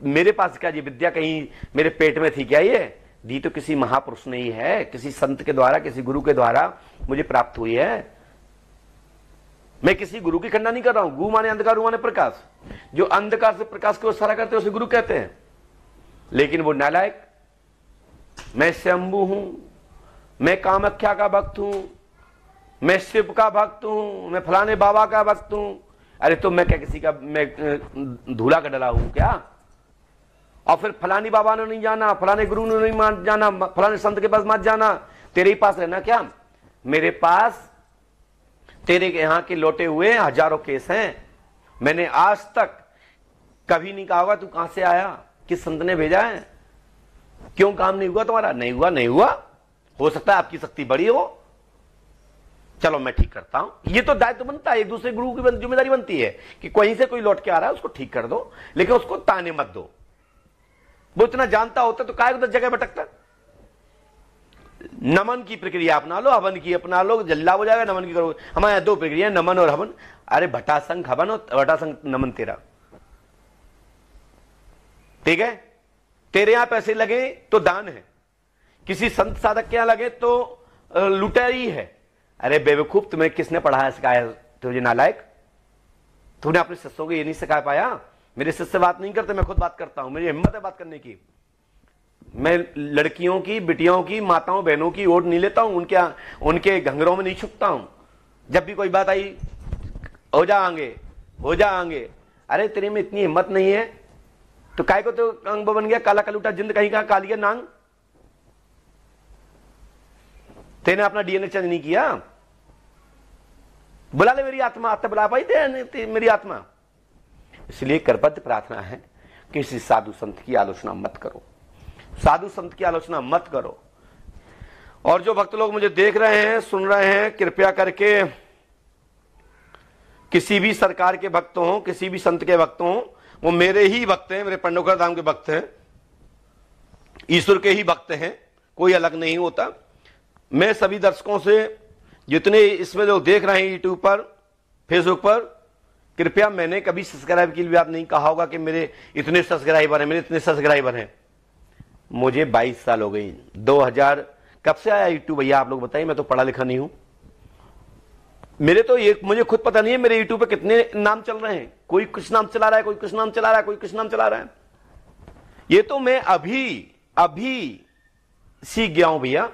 मेरे पास क्या ये विद्या कहीं मेरे पेट में थी क्या? ये दी तो किसी महापुरुष ने ही है, किसी संत के द्वारा, किसी गुरु के द्वारा मुझे प्राप्त हुई है। मैं किसी गुरु की खंडा नहीं कर रहा हूं। गु माने अंधकार, रू माने प्रकाश। जो अंधकार से प्रकाश को इशारा करते हैं उसे गुरु कहते हैं। लेकिन वो नालायक, मैं शंभु हूं, मैं कामाख्या का भक्त हूं, मैं शिव का भक्त हूं, मैं फलाने बाबा का भक्त हूं। अरे तो मैं क्या किसी का मैं धूला का डला हूं क्या? और फिर फलानी बाबा ने नहीं जाना, फलाने गुरु ने नहीं मान जाना, फलाने संत के पास मत जाना, तेरे ही पास रहना क्या? मेरे पास तेरे यहां के लौटे हुए हजारों केस हैं। मैंने आज तक कभी नहीं कहा होगा तू कहां से आया, किस संत ने भेजा है, क्यों काम नहीं हुआ तुम्हारा? नहीं हुआ, नहीं हुआ। हो सकता है आपकी शक्ति बड़ी हो, चलो मैं ठीक करता हूं। ये तो दायित्व बनता है, एक दूसरे गुरु की जिम्मेदारी बनती है कि कहीं से कोई लौट के आ रहा है उसको ठीक कर दो, लेकिन उसको ताने मत दो। वो इतना जानता होता तो काय उधर जगह भटकता। नमन की प्रक्रिया अपना लो, हवन की अपना लो, जल्ला हो जाएगा। नमन की करो, हमारे यहां दो प्रक्रिया, नमन और हवन। अरे भटासंग हवन और भटासंग नमन तेरा, ठीक है? तेरे यहां पैसे लगे तो दान है, किसी संत साधक के यहां लगे तो लुटेरी है। अरे बेवकूफ, तुम्हें किसने पढ़ाया सिखाया तुझे नालायक? तूने अपने शिष्यों को ये नहीं सिखा पाया? मेरे शिष्य बात नहीं करते, मैं खुद बात करता हूं, मेरी हिम्मत है बात करने की। मैं लड़कियों की, बिटियों की, माताओं बहनों की ओट नहीं लेता हूं, उनके घंघरों में नहीं छुपता हूं। जब भी कोई बात आई, हो जाएंगे, हो जाएंगे। अरे तेरे में इतनी हिम्मत नहीं है तो काय को तो अंग बन गया, काला कलूटा जिंद कहीं का कालिया नांग। तेने अपना डीएनए चेंज नहीं किया। बुला ले मेरी आत्मा, आत्मा बुला पाई थे मेरी आत्मा। इसलिए करबद्ध प्रार्थना है, किसी साधु संत की आलोचना मत करो, साधु संत की आलोचना मत करो। और जो भक्त लोग मुझे देख रहे हैं, सुन रहे हैं, कृपया करके किसी भी सरकार के भक्त हों, किसी भी संत के भक्त हों, वो मेरे ही भक्त हैं, मेरे पंडोकर धाम के भक्त हैं, ईश्वर के ही भक्त हैं, कोई अलग नहीं होता। मैं सभी दर्शकों से, जितने इसमें लोग देख रहे हैं यूट्यूब पर, फेसबुक पर, कृपया, मैंने कभी सब्सक्राइब के लिए बात नहीं कहा होगा कि मेरे इतने सब्सक्राइबर हैं, मेरे इतने सब्सक्राइबर हैं। मुझे 22 साल हो गई। 2000 कब से आया यूट्यूब भैया, आप लोग बताइए? मैं तो पढ़ा लिखा नहीं हूं। मेरे तो ये मुझे खुद पता नहीं है मेरे यूट्यूब पे कितने नाम चल रहे हैं। कोई कुछ नाम चला रहा है, कोई कुछ नाम चला रहा है, कोई कुछ नाम चला रहा है। ये तो मैं अभी सीख गया हूं भैया।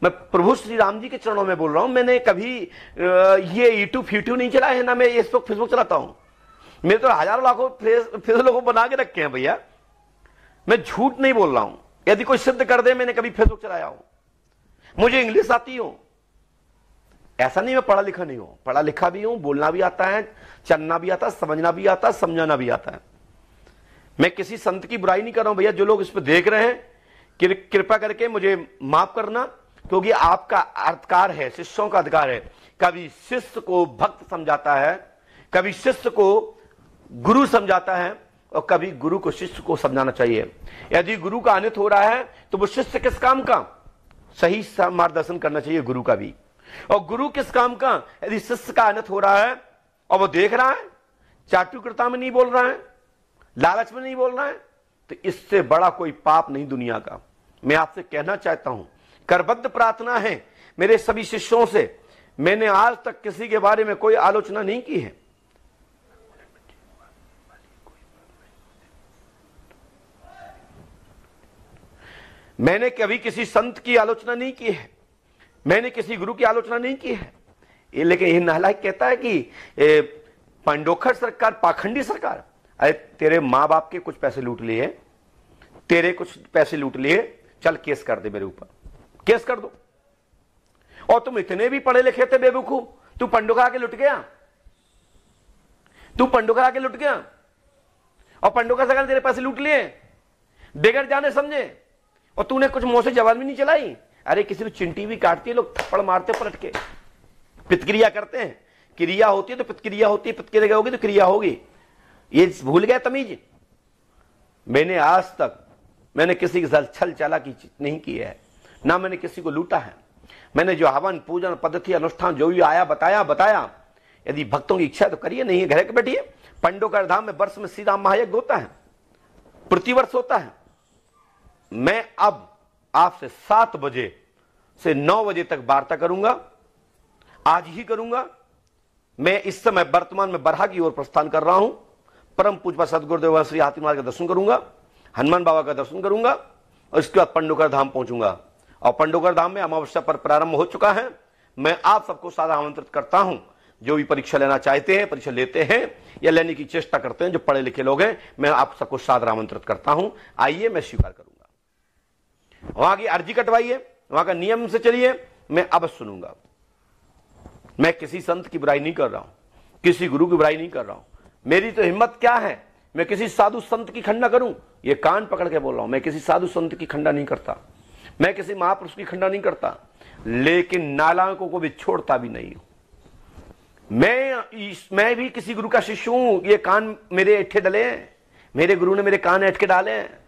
मैं प्रभु श्री राम जी के चरणों में बोल रहा हूं। मैंने कभी ये यूट्यूब नहीं चला है ना, मैं फेसबुक चलाता हूं। मेरे तो हजारों लाखों फेस लोगों बना के रखे हैं भैया। मैं झूठ नहीं बोल रहा हूं। यदि कोई सिद्ध कर दे मैंने कभी फेसबुक चलाया हो, मुझे इंग्लिश आती हो, ऐसा नहीं मैं पढ़ा लिखा नहीं हूं। पढ़ा लिखा भी हूं, बोलना भी आता है, चलना भी आता है, समझना भी आता है, समझाना भी आता है। मैं किसी संत की बुराई नहीं कर रहा हूं भैया। जो लोग इस पर देख रहे हैं, कृपया करके मुझे माफ करना, क्योंकि आपका अधिकार है, शिष्यों का अधिकार है। कभी शिष्य को भक्त समझाता है, कभी शिष्य को गुरु समझाता है, और कभी गुरु को शिष्य को समझाना चाहिए। यदि गुरु का अनित हो रहा है तो वो शिष्य किस काम का? सही मार्गदर्शन करना चाहिए गुरु का भी। और गुरु किस काम का? यदि शिष्य का अनित हो रहा है और वो देख रहा है, चाटुकरता में नहीं बोल रहा है, लालच में नहीं बोल रहा है, तो इससे बड़ा कोई पाप नहीं दुनिया का। मैं आपसे कहना चाहता हूं, करबद्ध प्रार्थना है मेरे सभी शिष्यों से, मैंने आज तक किसी के बारे में कोई आलोचना नहीं की है। मैंने कभी किसी संत की आलोचना नहीं की है, मैंने किसी गुरु की आलोचना नहीं की है। लेकिन यह नालायक कहता है कि पंडोखर सरकार पाखंडी सरकार। अरे तेरे मां बाप के कुछ पैसे लूट लिए, तेरे कुछ पैसे लूट लिए, चल केस कर दे मेरे ऊपर, केस कर दो। और तुम इतने भी पढ़े लिखे थे बेवकूफ, तू पंडोखर आके लुट गया, तू पंडोखर आके लुट गया और पंडोखर सरकार ने तेरे पैसे लूट लिए बगैर जाने समझे, और तूने कुछ मुंह से जवान भी नहीं चलाई। अरे किसी को चिंटी भी काटती है, लोग थप्पड़ मारते पलट के, प्रतिक्रिया करते हैं। क्रिया होती है तो प्रतिक्रिया होती है, प्रतिक्रिया होगी तो क्रिया होगी। ये भूल गया तमीज। मैंने आज तक मैंने किसी के साथ छल चालाकी नहीं की है, ना मैंने किसी को लूटा है। मैंने जो हवन पूजन पद्धति अनुष्ठान जो भी आया बताया। यदि भक्तों की इच्छा तो करिए, नहीं है घर के बैठिए। पंडोकर धाम में वर्ष में श्री राम महायज्ञ होता है, प्रतिवर्ष होता है। मैं अब आपसे 7 बजे से 9 बजे तक वार्ता करूंगा, आज ही करूंगा। मैं इस समय वर्तमान में बरहा की ओर प्रस्थान कर रहा हूं। परम पूज्य सदगुरुदेव श्री हाथी महाराज का दर्शन करूंगा, हनुमान बाबा का दर्शन करूंगा और इसके बाद पंडोकर धाम पहुंचूंगा। और पंडोकर धाम में अमावस्या पर प्रारंभ हो चुका है। मैं आप सबको सादर आमंत्रित करता हूं, जो भी परीक्षा लेना चाहते हैं, परीक्षा लेते हैं या लेने की चेष्टा करते हैं, जो पढ़े लिखे लोग हैं, मैं आप सबको सादर आमंत्रित करता हूं। आइए, मैं स्वीकार करूंगा। वहां की अर्जी कटवाइए, वहां का नियम से चलिए, मैं अवश्य सुनूंगा। मैं किसी संत की बुराई नहीं कर रहा हूं, किसी गुरु की बुराई नहीं कर रहा हूं। मेरी तो हिम्मत क्या है, मैं किसी साधु संत की खंडा करूं? ये कान पकड़ के बोल रहा हूं, मैं किसी साधु संत की खंडा नहीं करता, मैं किसी महापुरुष की खंडा नहीं करता, लेकिन नालायकों को भी छोड़ता भी नहीं हूं। मैं भी किसी गुरु का शिष्य हूं। ये कान मेरे ऐठे डले हैं, मेरे गुरु ने मेरे कान ऐठ के डाले हैं।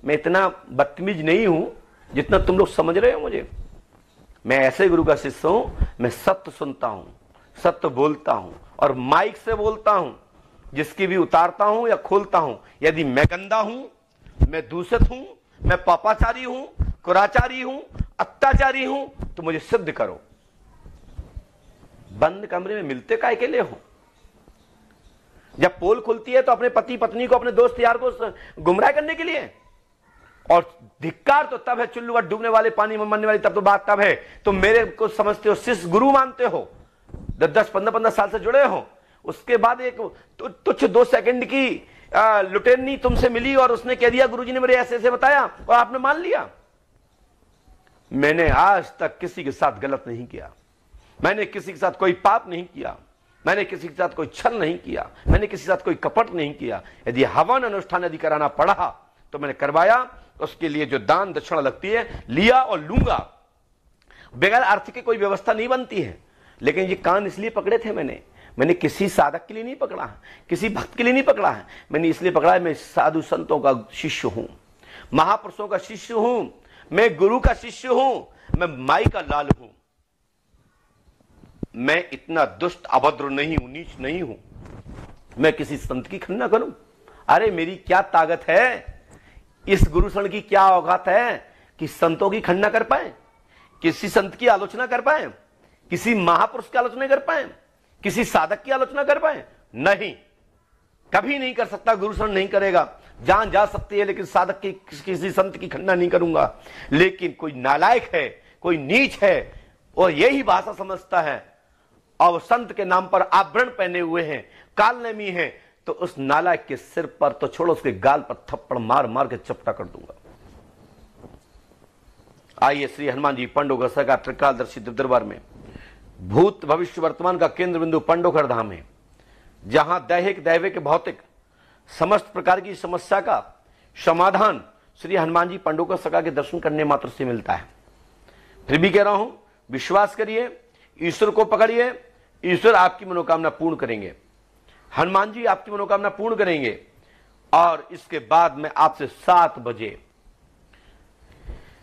मैं इतना बदतमीज नहीं हूं जितना तुम लोग समझ रहे हो मुझे। मैं ऐसे गुरु का शिष्य हूं, मैं सत्य सुनता हूं, सत्य बोलता हूं और माइक से बोलता हूं, जिसकी भी उतारता हूं या खोलता हूं। यदि मैं गंदा हूं, मैं दूषित हूं, मैं पापाचारी हूं, कुराचारी हूं, अत्याचारी हूं, तो मुझे सिद्ध करो। बंद कमरे में मिलते काहे के लिए हो? जब पोल खुलती है तो अपने पति पत्नी को, अपने दोस्त यार को गुमराह करने के लिए। और धिक्कार तो तब है, चुल्लू डूबने वाले पानी में मरने वाली तब तो बात तब है। तो मेरे को समझते हो, शिष्य गुरु मानते हो, 10 15 साल से जुड़े हो, उसके बाद एक तुच्छ 2 सेकंड की लुटेरनी तुमसे मिली और उसने कह दिया गुरुजी ने मेरे ऐसे ऐसे बताया और आपने मान लिया। मैंने आज तक किसी के साथ गलत नहीं किया, मैंने किसी के साथ कोई पाप नहीं किया, मैंने किसी के साथ कोई छल नहीं किया, मैंने किसी के साथ कोई कपट नहीं किया। यदि हवन अनुष्ठान यदि कराना पड़ा तो मैंने करवाया, उसके लिए जो दान दक्षिणा लगती है लिया और लूंगा। बगैर अर्थ की कोई व्यवस्था नहीं बनती है। लेकिन ये कान इसलिए पकड़े थे मैंने किसी साधक के लिए नहीं पकड़ा है, किसी भक्त के लिए नहीं पकड़ा है, मैंने इसलिए पकड़ा है मैं साधु संतों का शिष्य हूं, महापुरुषों का शिष्य हूं, मैं गुरु का शिष्य हूं, मैं माई का लाल हूं। मैं इतना दुष्ट अभद्र नहीं हूं, नीच नहीं हूं, मैं किसी संत की खंडना करूं? अरे मेरी क्या ताकत है, इस गुरुशरण की क्या औकात है कि संतों की खंडना कर पाए, किसी संत की आलोचना कर पाए, किसी महापुरुष की आलोचना कर पाए, किसी साधक की आलोचना कर पाए? नहीं, कभी नहीं कर सकता। गुरुशरण नहीं करेगा। जान जा सकती है लेकिन साधक की, किसी संत की खंडना नहीं करूंगा। लेकिन कोई नालायक है, कोई नीच है और यही भाषा समझता है और संत के नाम पर आभरण पहने हुए हैं, कालनेमी है, तो उस नालायक के सिर पर तो छोड़ो, उसके गाल पर थप्पड़ मार मार के चपटा कर दूंगा। आइए, श्री हनुमान जी पंडोकर सरकार त्रिकालदर्शी दरबार में भूत भविष्य वर्तमान का केंद्र बिंदु पंडोकर धाम है, जहां दैहिक दैविक भौतिक समस्त प्रकार की समस्या का समाधान श्री हनुमान जी पंडोकर सरकार के दर्शन करने मात्र से मिलता है। फिर भी कह रहा हूं, विश्वास करिए, ईश्वर को पकड़िए, ईश्वर आपकी मनोकामना पूर्ण करेंगे, हनुमान जी आपकी मनोकामना पूर्ण करेंगे। और इसके बाद मैं आपसे 7 बजे,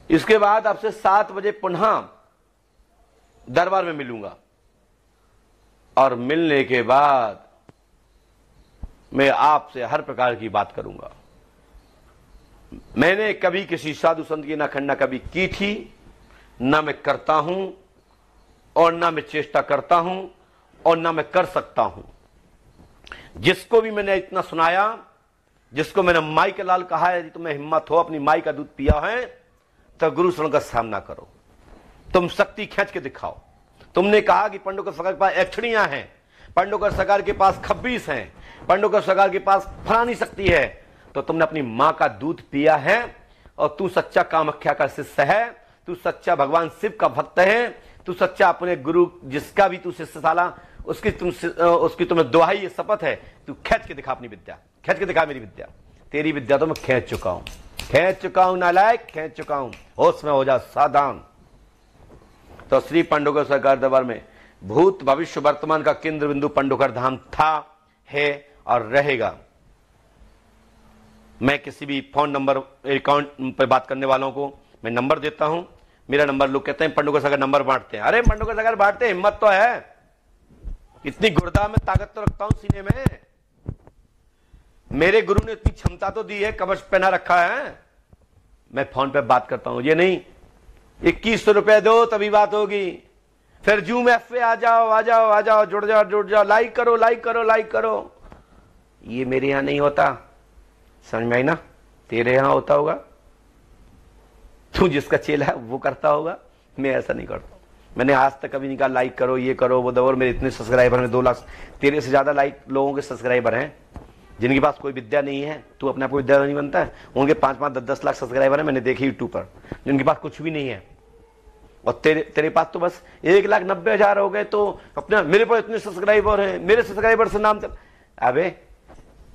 इसके बाद आपसे 7 बजे पुनः दरबार में मिलूंगा और मिलने के बाद मैं आपसे हर प्रकार की बात करूंगा। मैंने कभी किसी साधु संत की ना खंडना कभी की थी, ना मैं करता हूं और ना मैं चेष्टा करता हूं और ना मैं कर सकता हूं। जिसको भी मैंने इतना सुनाया, जिसको मैंने माई का लाल कहा है, यदि तुम्हें हिम्मत हो अपनी माई का दूध पिया है तो गुरु शरण का सामना करो। तुम शक्ति खींच के दिखाओ। तुमने कहा कि पंडोकर सरकार के पास एक्षणियां हैं, पंडोकर सरकार के पास खब्बीस हैं, पंडोकर सरकार के पास फलानी शक्ति है, तो तुमने अपनी मां का दूध पिया है और तू सच्चा कामाख्या का शिष्य है, तू सच्चा भगवान शिव का भक्त है, तू सच्चा अपने गुरु जिसका भी तू शिष्य साला उसकी तुम्हें दुहाई ये शपथ है, तू खींच के दिखा अपनी विद्या, खींच के दिखा मेरी विद्या। तेरी विद्या तो मैं खींच चुका हूं नालायक, खींच चुका हूं, होश में हो जा सावधान। तो श्री पंडोकर सरकार दरबार में भूत भविष्य वर्तमान का केंद्र बिंदु पंडोकर धाम था, है और रहेगा। मैं किसी भी फोन नंबर अकाउंट पर बात करने वालों को मैं नंबर देता हूं। मेरा नंबर, लोग कहते हैं पंडोकर सरकार नंबर बांटते हैं। अरे पंडोकर सरकार बांटते, हिम्मत तो है, इतनी गुर्दा में ताकत तो रखता हूं सीने में। मेरे गुरु ने इतनी क्षमता तो दी है, कवच पहना रखा है। मैं फोन पे बात करता हूं, ये नहीं 2100 रुपए दो तभी बात होगी, फिर जूम ऐप पे आ जाओ, जुड़ जाओ, लाइक करो। ये मेरे यहां नहीं होता, समझ में आई ना? तेरे यहां होता होगा, तू जिसका चेला है वो करता होगा, मैं ऐसा नहीं करता। मैंने आज तक कभी नहीं कहा लाइक करो, ये करो, वो दो। मेरे इतने सब्सक्राइबर हैं, 2 लाख, तेरे से ज्यादा लाइक लोगों के सब्सक्राइबर हैं जिनके पास कोई विद्या नहीं है। तू अपने आप को विद्या नहीं बनता है, उनके 5-5, 10-10 लाख सब्सक्राइबर हैं, मैंने देखे यूट्यूब पर, जिनके पास कुछ भी नहीं है। और तेरे पास तो बस 1,90,000 हो गए, तो अपने मेरे पास इतने सब्सक्राइबर हैं, मेरे सब्सक्राइबर से नाम चल। अबे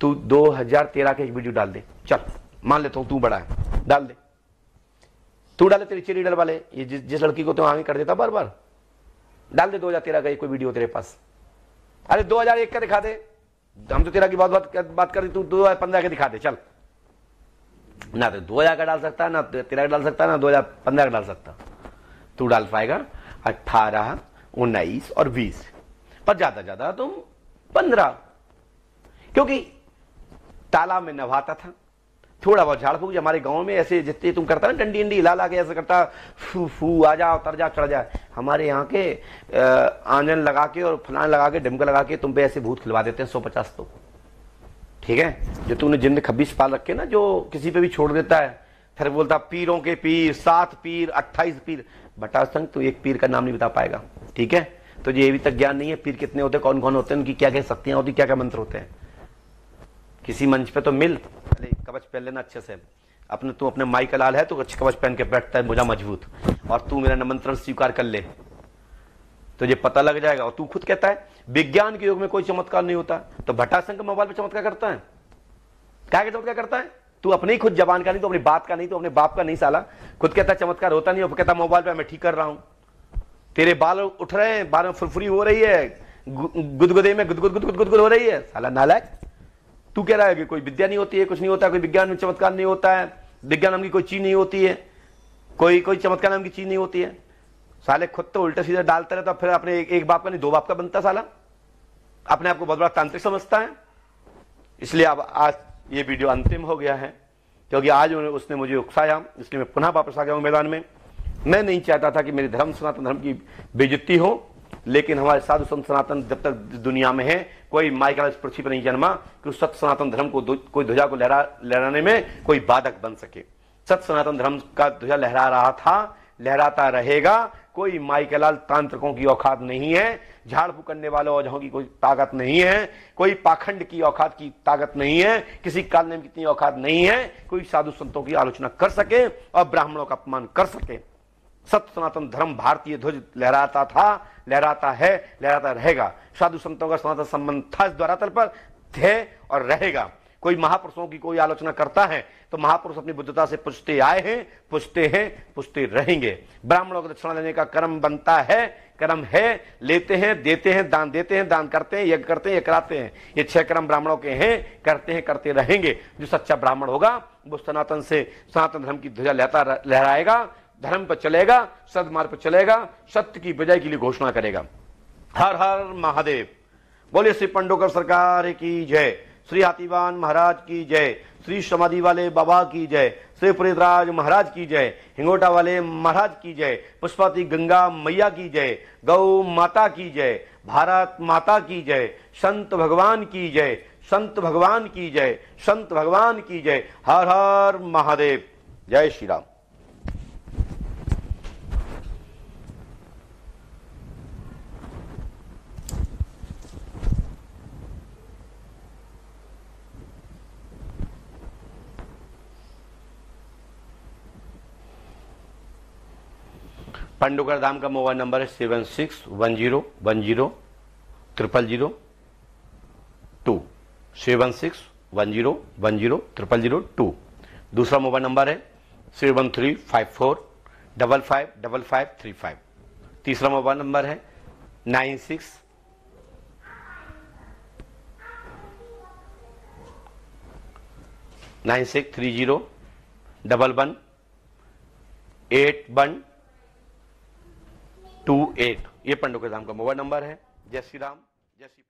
तू 2013 के एक वीडियो डाल दे, चल मान लेता हूं तू बड़ा है, डाल दे, तू डाले, तेरी चेरी डल वाले, ये जिस लड़की को तू आगे कर देता बार बार, डाल दे 2013 का कोई वीडियो तेरे पास। अरे 2001 का दिखा दे, हम तो तेरा की बात कर रही, तू 2015 का दिखा दे, चल। ना तो 2000 का डाल सकता है, ना 13 का डाल सकता है, ना 2015 का डाल सकता। तू डाल पाएगा 18, 19 और 20, पर ज्यादा तुम 15, क्योंकि तालाब में नहाता था, थोड़ा बहुत झाड़ फूक हमारे गांव में ऐसे जितने तुम करता ना, डंडी अंडी ला के ऐसे करता, फू आ जाओ, तर जा, चढ़ जाए। हमारे यहाँ के आंजन लगा के और फलान लगा के, ढिमका लगा के तुम पे ऐसे भूत खिलवा देते हैं 150 तो, ठीक है? जो तुमने जिंद खब्बीस पाल रखे ना, जो किसी पे भी छोड़ देता है, फिर बोलता पीरों के पीर, 7 पीर, 28 पीर। बटा संग तो एक पीर का नाम नहीं बता पाएगा, ठीक है? तो ये अभी तक ज्ञान नहीं है पीर कितने होते, कौन कौन होते हैं, उनकी क्या क्या शक्तियां होती, क्या क्या मंत्र होते हैं। किसी मंच पे तो मिल, पहले कवच पहन लेना अच्छे से। तू अपने माई का लाल है तो अच्छे कवच पहन के बैठता है, मुझा मजबूत, और तू मेरा निमंत्रण स्वीकार कर ले, तुझे पता लग जाएगा। और तू खुद कहता है विज्ञान के युग में कोई चमत्कार नहीं होता, तो भट्टा संघ मोबाइल पे चमत्कार करता है, क्या चमत्कार करता है? तू अपनी खुद जबान का नहीं, तो अपनी बात का नहीं, तो अपने बाप का नहीं साला, खुद कहता है चमत्कार होता नहीं, और कहता मोबाइल पे मैं ठीक कर रहा हूं। तेरे बाल उठ रहे हैं, बाल में फुरफुरी हो रही है, गुदगुदे में गुदगुद हो रही है, साला नालायक। तू कह रहा है कि कोई विद्या नहीं होती है, कुछ नहीं होता, कोई विज्ञान में चमत्कार नहीं होता है, विज्ञान नाम की कोई चीज नहीं होती है, कोई चमत्कार नाम की चीज नहीं होती है। साले खुद तो उल्टे सीधे डालता रहता, फिर अपने एक बाप का नहीं 2 बाप का बनता साला, अपने आप को बहुत बड़ा तांत्रिक समझता है। इसलिए अब आज ये वीडियो अंतिम हो गया है, क्योंकि आज उसने मुझे उकसाया, इसलिए मैं पुनः वापस आ गया हूं मैदान में। मैं नहीं चाहता था कि मेरे धर्म, सनातन धर्म की बेइज्जती हो, लेकिन हमारे साधु संत सनातन जब तक दुनिया में है, कोई माइकल इस पृथ्वी पर नहीं जन्मा कि उस सत्य सनातन धर्म को कोई ध्वजा को लहराने में कोई बाधक बन सके। सत्य सनातन धर्म का ध्वजा लहरा रहा था, लहराता रहेगा। कोई माइकलाल तांत्रिकों की औकात नहीं है, झाड़ फूक करने वाले औजाओं की कोई ताकत नहीं है, कोई पाखंड की औकात की ताकत नहीं है, किसी काल नेम की इतनी औकात नहीं है कोई साधु संतों की आलोचना कर सके और ब्राह्मणों का अपमान कर सके। सत्य सनातन धर्म भारतीय ध्वज लहराता था, लहराता है, लहराता रहेगा। साधु संतों का सनातन संबंध था इस धरातल पर, थे और रहेगा। कोई महापुरुषों की कोई आलोचना करता है तो महापुरुष अपनी बुद्धता से पूछते आए हैं, पूछते रहेंगे। ब्राह्मणों को दक्षिणा देने का कर्म बनता है, कर्म है, लेते हैं, देते हैं, दान देते हैं, दान करते हैं, यज्ञ करते हैं, ये कराते हैं। ये 6 कर्म ब्राह्मणों के हैं, करते हैं, करते रहेंगे। जो सच्चा ब्राह्मण होगा वो सनातन धर्म की ध्वजा लहराएगा, धर्म पर चलेगा, सदमार्ग पर चलेगा, सत्य की विजय के लिए घोषणा करेगा। हर हर महादेव। बोलिए श्री पंडोकर सरकार की जय, श्री हाथीवान महाराज की जय, श्री समाधि वाले बाबा की जय, श्री प्रेतराज महाराज की जय, हिंगोटा वाले महाराज की जय, पुष्पावती गंगा मैया की जय, गौ माता की जय, भारत माता की जय, संत भगवान की जय, संत भगवान की जय, संत भगवान की जय। हर हर महादेव। जय श्री राम। पंडोकर धाम का मोबाइल नंबर है 761010000002 7610100002। दूसरा मोबाइल नंबर है 31354555535। तीसरा मोबाइल नंबर है 9630118128। ये पंडोकर धाम का मोबाइल नंबर है। जय श्री राम, जय श्री।